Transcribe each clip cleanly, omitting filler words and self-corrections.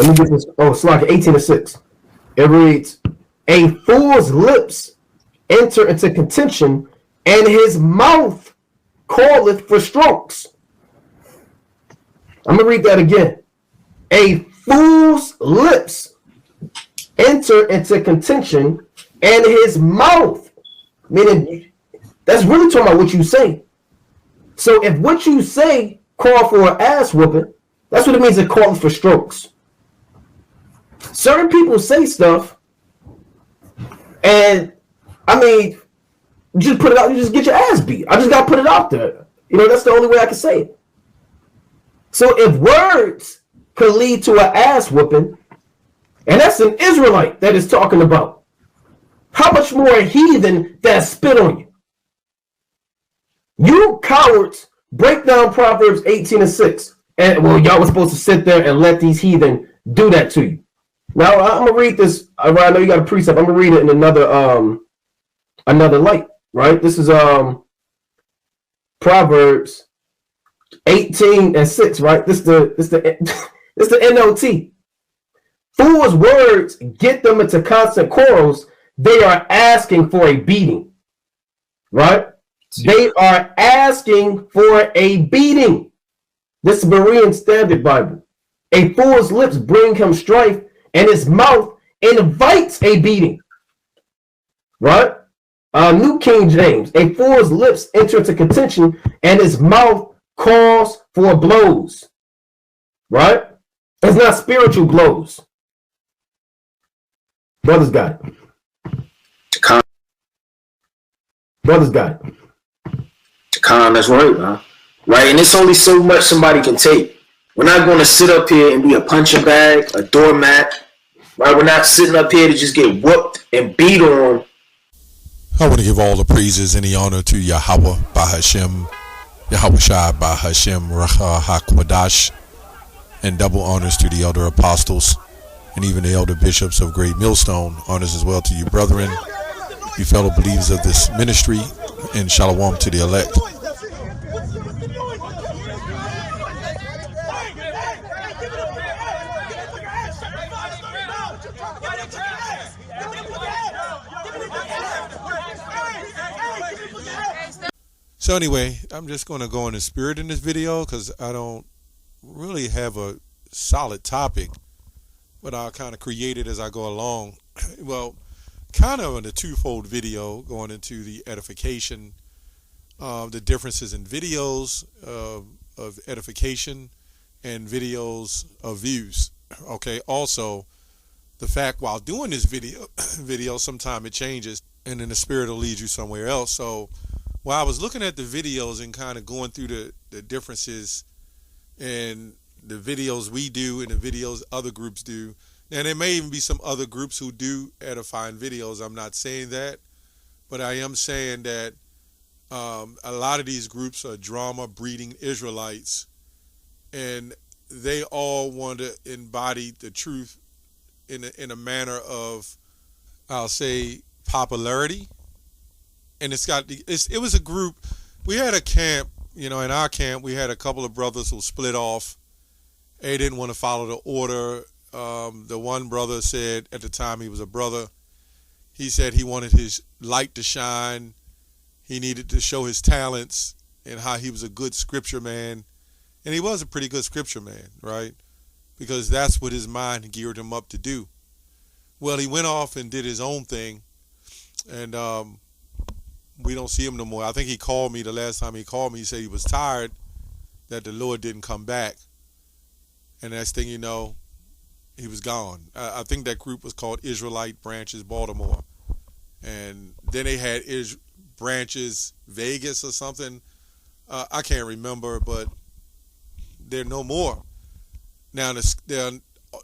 Let me get this. Oh, it's like 18:6. It reads, "A fool's lips enter into contention, and his mouth calleth for strokes." I'm gonna read that again. A fool's lips enter into contention, and his mouth, meaning that's really talking about what you say. So if what you say call for an ass whooping, that's what it means. It calls for strokes. Certain people say stuff, and I mean, you just put it out. You just get your ass beat. I just gotta put it out there. That's the only way I can say it. So if words could lead to an ass whooping, and that's an Israelite that is talking about, how much more a heathen that spit on you? You cowards break down Proverbs 18:6, and well, y'all were supposed to sit there and let these heathen do that to you. Now I'm gonna read this. I know you got a precept. I'm gonna read it in another light. Right? This is Proverbs 18:6. Right? This the NLT. Fools' words get them into constant quarrels. They are asking for a beating. Right? They are asking for a beating. This is Berean Standard Bible. A fool's lips bring him strife, and his mouth invites a beating. Right? New King James. A fool's lips enter into contention, and his mouth calls for blows. Right? It's not spiritual blows. Brothers got it. Brothers got it. That's right, man. Right, and it's only so much somebody can take. We're not going to sit up here and be a punching bag, a doormat. Right, we're not sitting up here to just get whooped and beat on. I want to give all the praises and the honor to Yahweh Bahashem, Yahweh Shai Bahashem Racha HaKwadash, and double honors to the elder apostles and even the elder bishops of Great Millstone. Honors as well to you, brethren, you fellow believers of this ministry, and shalom to the elect. So anyway, I'm just going to go in the spirit in this video because I don't really have a solid topic, but I'll kind of create it as I go along. Well, kind of in a twofold video going into the edification, the differences in videos of edification and videos of views. Okay, also the fact while doing this video sometimes it changes and then the spirit will lead you somewhere else. So while I was looking at the videos and kind of going through the differences in the videos we do and the videos other groups do, and there may even be some other groups who do edifying videos. I'm not saying that, but I am saying that a lot of these groups are drama breeding Israelites, and they all want to embody the truth in a manner of, I'll say, popularity. And it was a group. We had a camp, in our camp we had a couple of brothers who split off. They didn't want to follow the order. The one brother said, at the time he was a brother, he said he wanted his light to shine. He needed to show his talents and how he was a good scripture man. And he was a pretty good scripture man, right? Because that's what his mind geared him up to do. Well, he went off and did his own thing, and we don't see him no more. I think he called me the last time he called me. He said he was tired that the Lord didn't come back. And next thing you know, he was gone. I think that group was called Israelite Branches Baltimore. And then they had Branches Vegas or something. I can't remember, but they're no more. Now,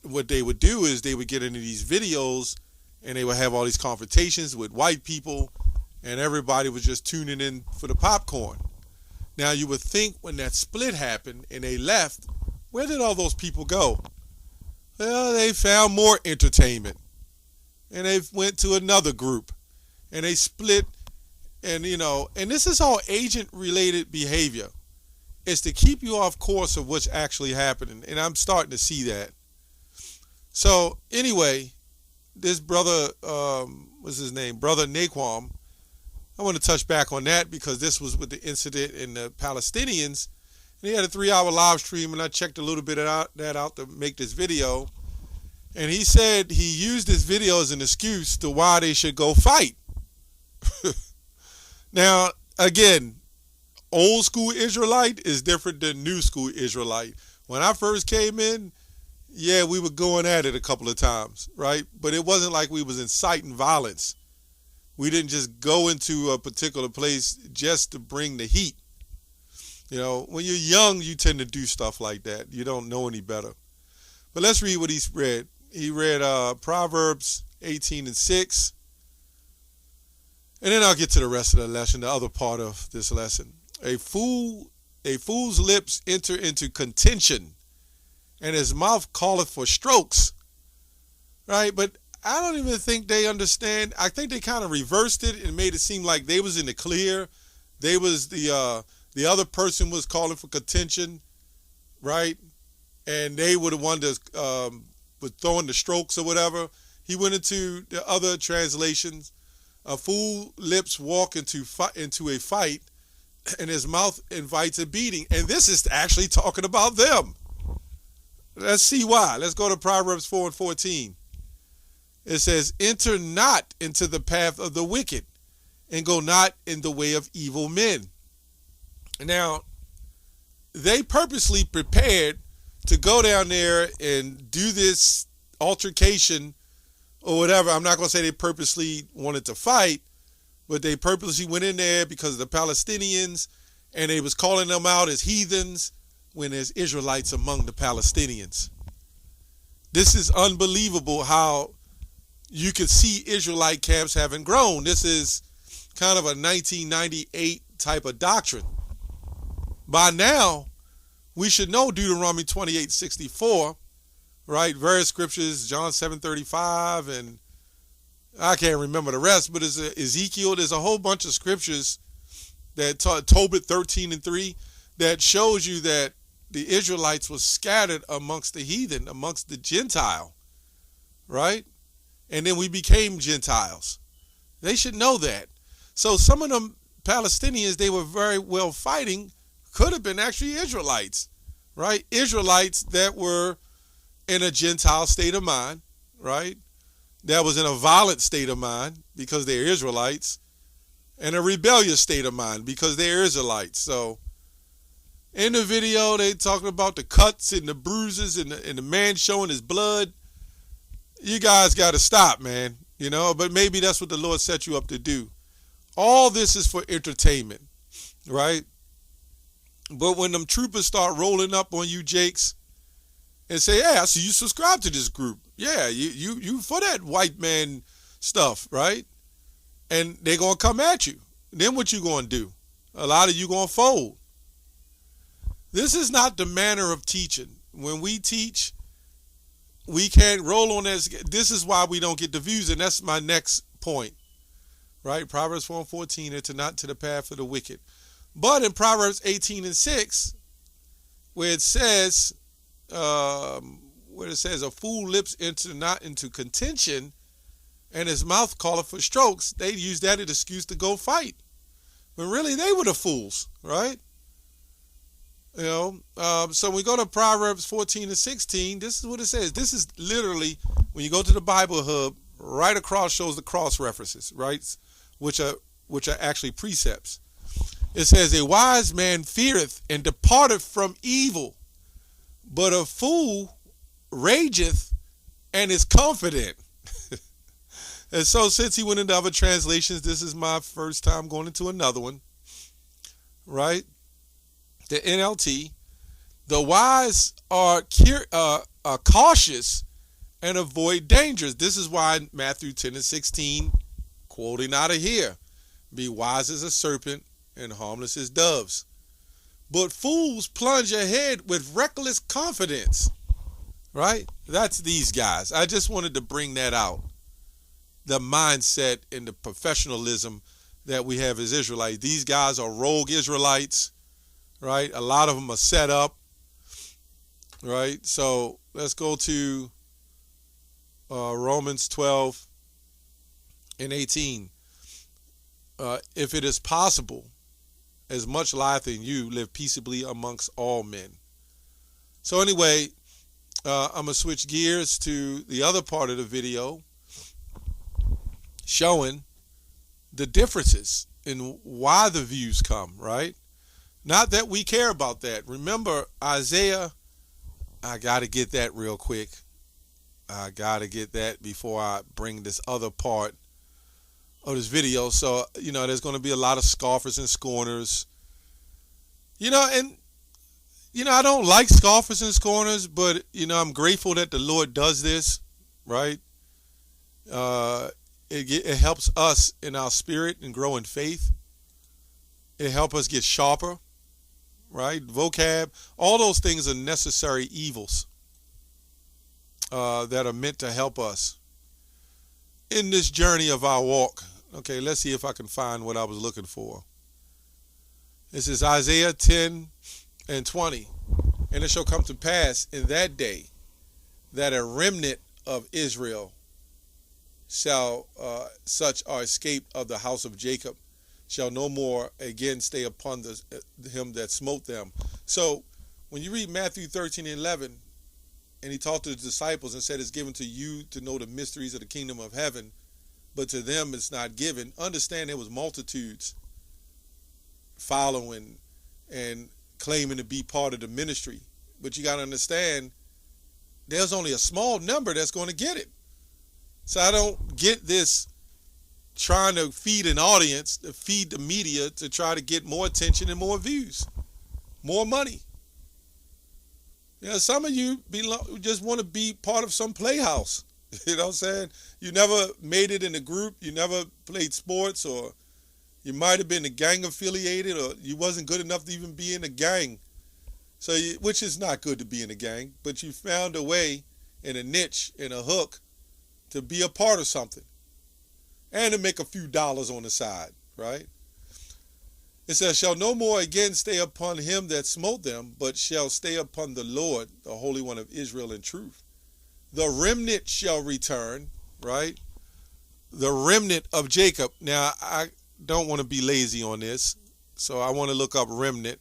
what they would do is they would get into these videos and they would have all these confrontations with white people, and everybody was just tuning in for the popcorn. Now, you would think when that split happened and they left, where did all those people go? Well, they found more entertainment, and they went to another group, and they split, and and this is all agent-related behavior. It's to keep you off course of what's actually happening, and I'm starting to see that. So anyway, this brother, what's his name? Brother Naquam. I want to touch back on that because this was with the incident in the Palestinians. And he had a 3-hour live stream, and I checked a little bit of that out to make this video. And he said he used this video as an excuse to why they should go fight. Now, again, old school Israelite is different than new school Israelite. When I first came in, yeah, we were going at it a couple of times, right? But it wasn't like we was inciting violence. We didn't just go into a particular place just to bring the heat. You know, when you're young, you tend to do stuff like that. You don't know any better. But let's read what he read. He read Proverbs 18:6. And then I'll get to the rest of the lesson, the other part of this lesson. A fool's lips enter into contention, and his mouth calleth for strokes. Right? But I don't even think they understand. I think they kind of reversed it and made it seem like they was in the clear. They was the other person was calling for contention, right? And they were the one that was throwing the strokes or whatever. He went into the other translations. A fool lips walk into a fight, and his mouth invites a beating. And this is actually talking about them. Let's see why. Let's go to Proverbs 4:14. It says, enter not into the path of the wicked, and go not in the way of evil men. Now, they purposely prepared to go down there and do this altercation or whatever. I'm not going to say they purposely wanted to fight, but they purposely went in there because of the Palestinians, and they was calling them out as heathens when there's Israelites among the Palestinians. This is unbelievable how you could see Israelite camps having grown. This is kind of a 1998 type of doctrine. By now, we should know Deuteronomy 28:64, right? Various scriptures, John 7:35, and I can't remember the rest, but it's Ezekiel. There's a whole bunch of scriptures that Tobit 13:3 that shows you that the Israelites were scattered amongst the heathen, amongst the Gentile, right? And then we became Gentiles. They should know that. So some of them Palestinians, they were very well fighting, could have been actually Israelites, right? Israelites that were in a Gentile state of mind, right? That was in a violent state of mind because they're Israelites, and a rebellious state of mind because they're Israelites. So in the video, they talking about the cuts and the bruises and the man showing his blood. You guys got to stop, man. You know, but maybe that's what the Lord set you up to do. All this is for entertainment, right? But when them troopers start rolling up on you, Jakes, and say, "Hey, I see you subscribe to this group. Yeah, you for that white man stuff, right?" And they're gonna come at you. Then what you gonna do? A lot of you gonna fold. This is not the manner of teaching. When we teach, we can't roll on this. This is why we don't get the views, and that's my next point, right? Proverbs 4:14, enter not to the path of the wicked. But in Proverbs 18:6, where it says, a fool lips enter not into contention, and his mouth calleth for strokes, they use that as an excuse to go fight. But really, they were the fools, right? You know, so when we go to Proverbs 14:16, this is what it says. This is literally, when you go to the Bible Hub, right across shows the cross references, right? Which are actually precepts. It says, a wise man feareth and departeth from evil, but a fool rageth and is confident. And so since he went into other translations, this is my first time going into another one, right? The NLT, the wise are cautious and avoid dangers. This is why Matthew 10:16, quoting out of here, be wise as a serpent and harmless as doves. But fools plunge ahead with reckless confidence, right? That's these guys. I just wanted to bring that out. The mindset and the professionalism that we have as Israelites. These guys are rogue Israelites, right? A lot of them are set up, right? So let's go to Romans 12 and 18. If it is possible, as much life in you, live peaceably amongst all men. So anyway, I'm going to switch gears to the other part of the video showing the differences in why the views come, right? Not that we care about that. Remember, Isaiah, I got to get that real quick. I got to get that before I bring this other part of this video. So, there's going to be a lot of scoffers and scorners. I don't like scoffers and scorners, but, I'm grateful that the Lord does this, right? It helps us in our spirit and grow in faith. It helps us get sharper, right? Vocab, all those things are necessary evils that are meant to help us in this journey of our walk. Okay, let's see if I can find what I was looking for. This is Isaiah 10 and 20. And it shall come to pass in that day that a remnant of Israel shall, such are escaped of the house of Jacob, shall no more again stay upon him that smote them. So when you read Matthew 13 and 11, and he talked to the disciples and said, it's given to you to know the mysteries of the kingdom of heaven, but to them it's not given. Understand there was multitudes following and claiming to be part of the ministry. But you got to understand, there's only a small number that's going to get it. So I don't get this trying to feed an audience, to feed the media to try to get more attention and more views, more money. Some of you just want to be part of some playhouse. You know what I'm saying? You never made it in a group. You never played sports, or you might have been a gang affiliated, or you wasn't good enough to even be in a gang. So, which is not good to be in a gang, but you found a way in a niche, in a hook, to be a part of something and to make a few dollars on the side, right? It says, shall no more again stay upon him that smote them, but shall stay upon the Lord, the Holy One of Israel, in truth. The remnant shall return, right? The remnant of Jacob. Now, I don't want to be lazy on this, so I want to look up remnant.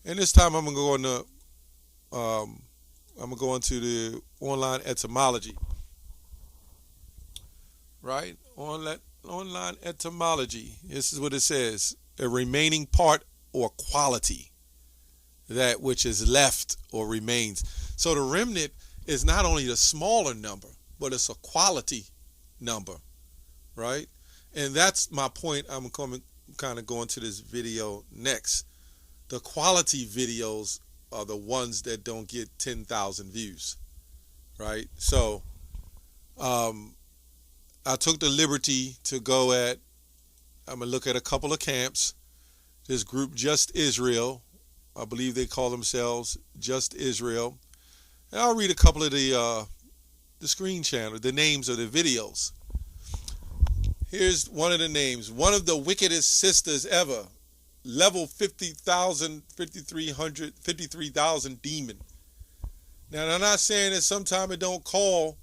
And this time I'm going to go into the online etymology, right? Online etymology. This is what it says: a remaining part or quality, that which is left or remains. So the remnant is not only the smaller number, but it's a quality number, right? And that's my point. I'm kind of going to this video next. The quality videos are the ones that don't get 10,000 views, right? So I took the liberty to go I'm going to look at a couple of camps. This group, Just Israel, I believe they call themselves Just Israel. And I'll read a couple of the screen channel, the names of the videos. Here's one of the names. One of the wickedest sisters ever. Level 50,000, 5,300, 53,000 demon. Now, I'm not saying that sometimes it don't call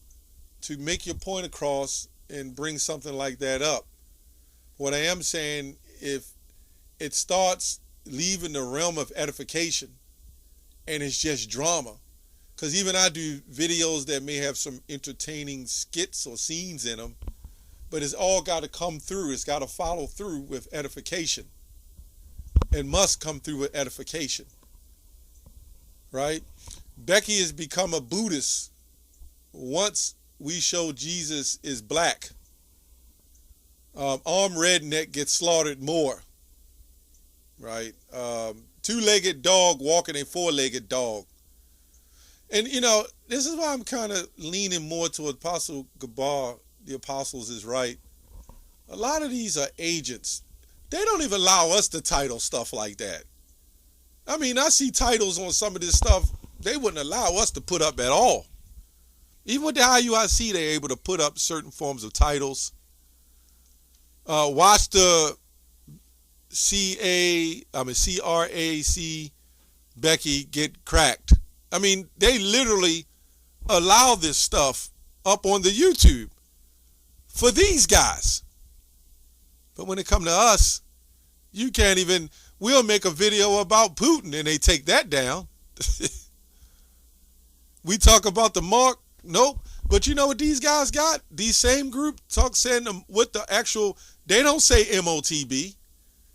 to make your point across and bring something like that up. What I am saying, if it starts leaving the realm of edification and it's just drama, because even I do videos that may have some entertaining skits or scenes in them, but it's all got to come through. It's got to follow through with edification. It must come through with edification, right? Becky has become a Buddhist once we show Jesus is black. Armed redneck gets slaughtered more, right? Two-legged dog walking a four-legged dog. And, this is why I'm kind of leaning more toward Apostle Gabar, the apostles is right. A lot of these are agents. They don't even allow us to title stuff like that. I mean, I see titles on some of this stuff they wouldn't allow us to put up at all. Even with the IUIC, they're able to put up certain forms of titles. Watch the CRAC Becky get cracked. I mean, they literally allow this stuff up on the YouTube for these guys. But when it come to us, you can't even, we'll make a video about Putin and they take that down. We talk about the mark, nope. But you know what these guys got? These same group saying them with the actual, they don't say MOTB.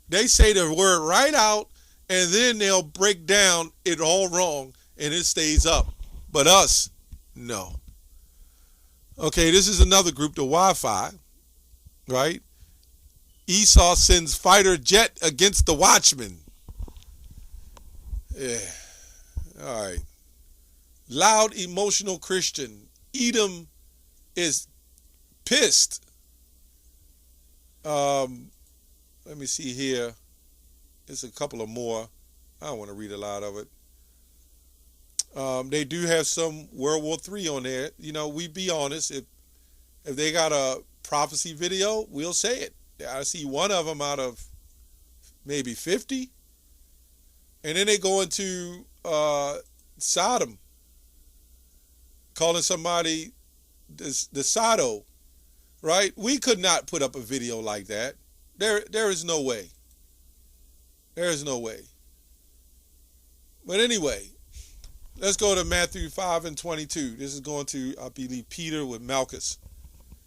They say the word right out, and then they'll break down it all wrong, and it stays up. But us, no. Okay, this is another group, the Wi-Fi, right? Esau sends fighter jet against the Watchmen. Yeah. All right. Loud, emotional Christian. Edom is pissed. Let me see here. There's a couple of more. I don't want to read a lot of it. They do have some World War III on there. You know, we be honest. If they got a prophecy video, we'll say it. I see one of them out of maybe 50. And then they go into Sodom, calling somebody the Sado, right? We could not put up a video like that. There is no way. There is no way. But anyway, let's go to Matthew 5:22. This is going to, I believe, Peter with Malchus.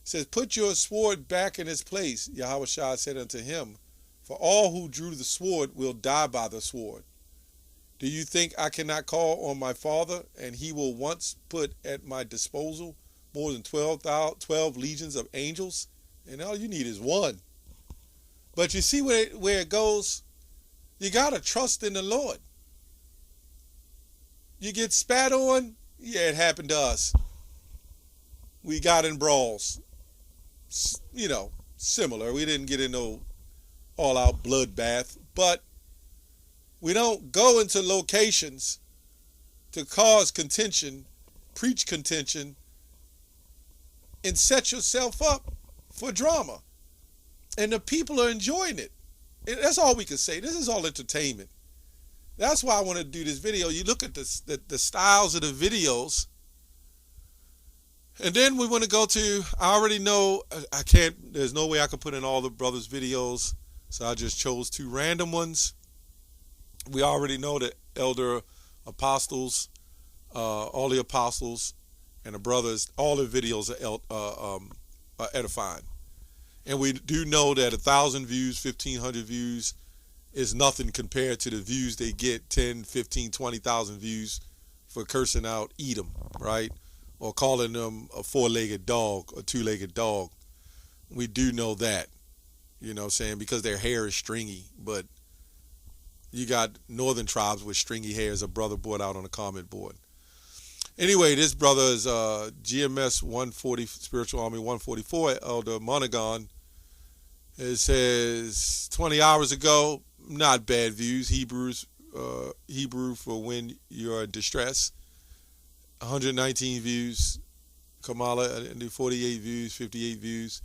It says, put your sword back in its place, Yahushua said unto him, for all who drew the sword will die by the sword. Do you think I cannot call on my Father, and he will once put at my disposal more than 12 legions of angels? And all you need is one. But you see where it goes? You got to trust in the Lord. You get spat on? Yeah, it happened to us. We got in brawls. You know, similar. We didn't get in no all-out bloodbath. But we don't go into locations to cause contention, preach contention, and set yourself up for drama. And the people are enjoying it. And that's all we can say. This is all entertainment. That's why I want to do this video. You look at the styles of the videos. And then we want to go to, I already know, I can't, there's no way I can put in all the brothers' videos. So I just chose 2 random ones. We already know the elder apostles, all the apostles and the brothers, all the videos are edifying. And we do know that 1,000 views, 1,500 views is nothing compared to the views they get, 10, 15, 20,000 views for cursing out Edom, right? Or calling them a 4-legged dog, a 2-legged dog. We do know that, you know what I'm saying, because their hair is stringy. But you got northern tribes with stringy hair, as a brother brought out on the comment board. Anyway, this brother is GMS 140, Spiritual Army 144, Elder Monaghan. It says 20 hours ago, not bad views. Hebrew for when you're in distress. 119 views. Kamala, 48 views, 58 views.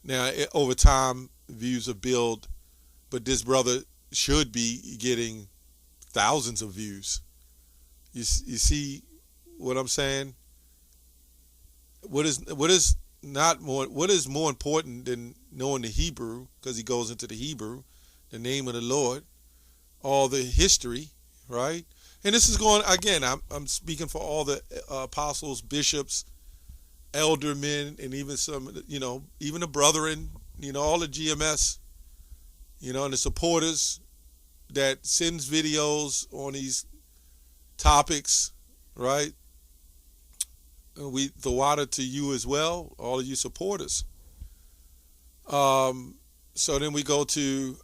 Now, over time, views are built, but this brother should be getting thousands of views. You see what I'm saying? What is more important than knowing the Hebrew, because he goes into the Hebrew, the name of the Lord, all the history, right? And this is going, again, I'm speaking for all the apostles, bishops, eldermen, and even some, you know, even the brethren, you know, all the GMS, you know, and the supporters that sends videos on these topics, right? We the water to you as well, all of you supporters. So then we go to,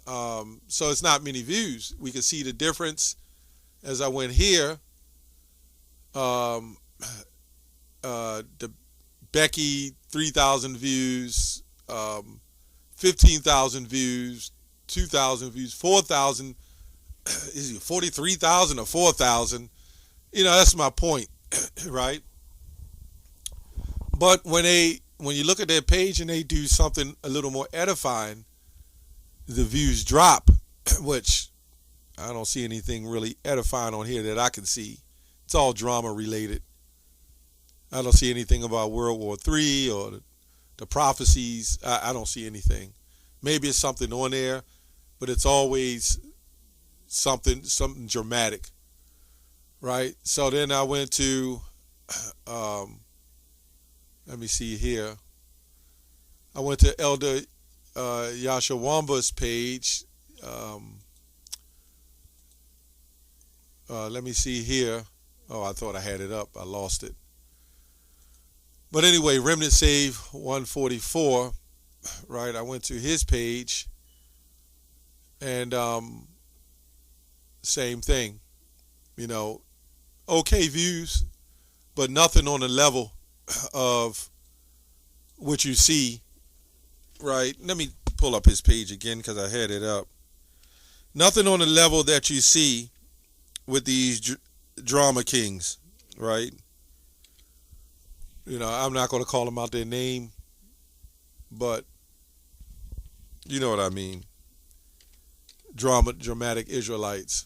so it's not many views. We can see the difference as I went here. The Becky, 3,000 views, 15,000 views, 2,000 views, 4,000, is it 43,000 or 4,000? You know, that's my point, right? But when you look at their page and they do something a little more edifying, the views drop, which I don't see anything really edifying on here that I can see. It's all drama related. I don't see anything about World War III or the prophecies. I don't see anything. Maybe it's something on there, but it's always something dramatic, right? So then I went to, let me see here. I went to Elder Yashawamba's page. Let me see here. Oh, I thought I had it up. I lost it. But anyway, Remnant Save 144, right? I went to his page, and same thing. You know, okay views, but nothing on the level of what you see, right? Let me pull up his page again because I had it up. Nothing on the level that you see with these drama kings, right? You know, I'm not going to call them out their name, but you know what I mean. Dramatic Israelites.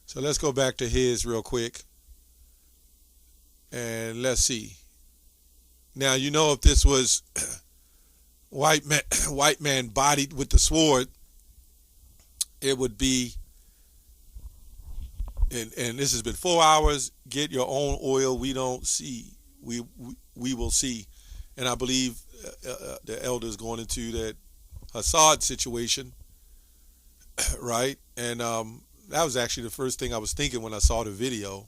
So let's go back to his real quick. And let's see. Now, you know, if this was white man bodied with the sword, it would be, and this has been 4 hours, get your own oil. We don't see. We will see. And I believe the elders going into that Hassad situation, right? And that was actually the first thing I was thinking when I saw the video.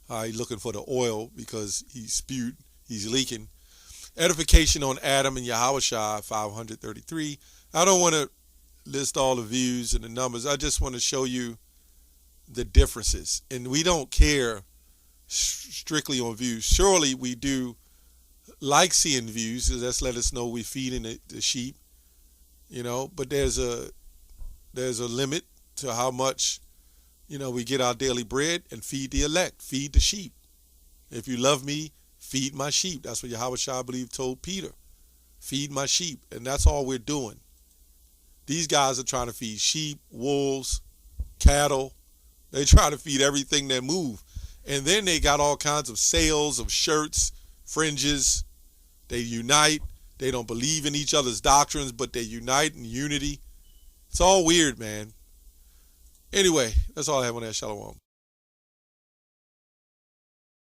He's looking for the oil because he spewed, he's leaking. Edification on Adam and Yahushua 533. I don't want to list all the views and the numbers. I just want to show you the differences. And we don't care strictly on views. Surely we do like seeing views. That's let us know we're feeding the sheep, you know. But there's a limit to how much, you know, we get our daily bread and feed the elect, feed the sheep. If you love me, feed my sheep. That's what Yahushua, I believe, told Peter. Feed my sheep. And that's all we're doing. These guys are trying to feed sheep, wolves, cattle. They're trying to feed everything that move. And then they got all kinds of sales of shirts, fringes. They unite. They don't believe in each other's doctrines, but they unite in unity. It's all weird, man. Anyway, that's all I have on that. Shalom.